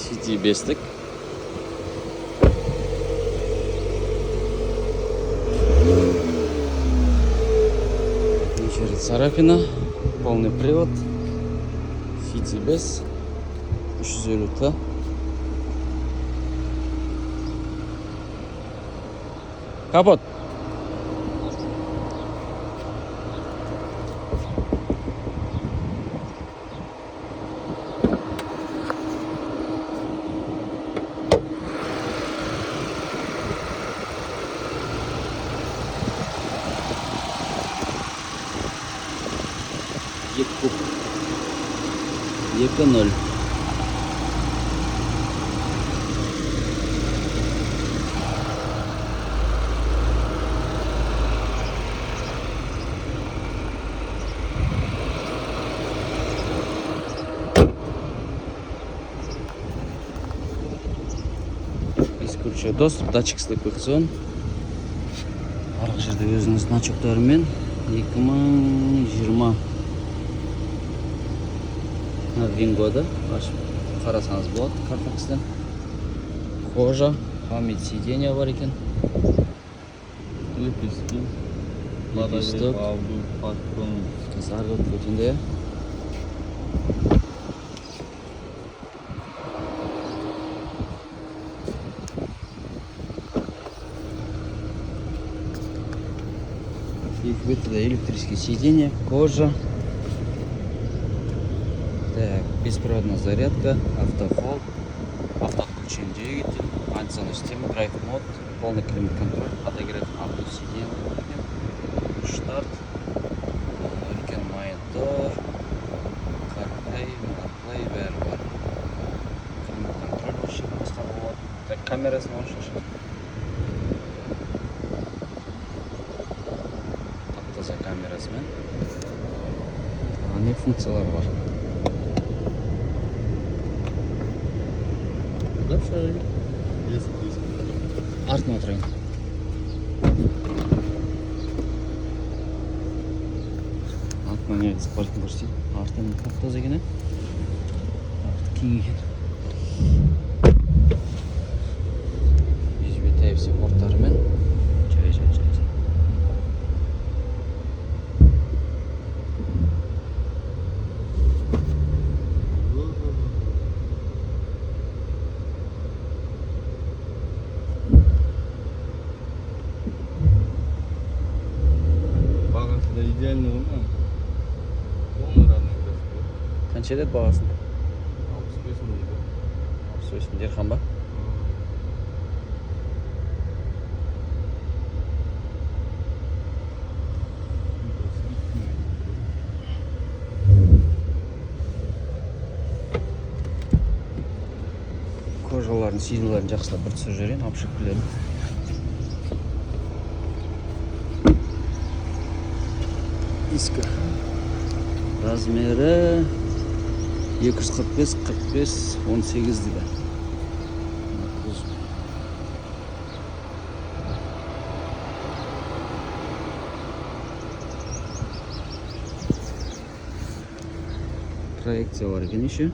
City бестік. Вечерит Сарафина. Полный привод. City без. 350. Капот. Куб 2.0. Бескурча доступ, датчик слепых зон. Арғы жерде өзінің значоктарымен 2020 Вингода, ашып қарасаңыз болады картакстан. Кожа, память сиденья бар екен. Лепестки, Лепесток. Зарғы көтінде. Екі бетіде электрический сиденье, кожа. Так, беспроводная зарядка, автохолд, автоотключение двигателя, антисонная система, драйв мод, полный климат-контроль, подогрев автосиденья, старт, монитор, CarPlay, бәрі бар. Климат-контроль вообще басқа болады. Так, камерасын можешь ашып. Тап-таза камерасымен. Не функциялар бар. Артына отырайын. Артына не спортын көрсетейін. Артын тап-таза екен. Арты кең екен. USB Type-C порттарымен жай. Идеальный он. Полный родной красивый. Қанша еді бағасын? 65 мың дейді. 65 мың дирхам ба? Кожаларын, сидыларын жақсылап бір түсіріп жіберейін, обшивкілерін. Диска размері 245-45-18 дейді. Проекция бар екен еще.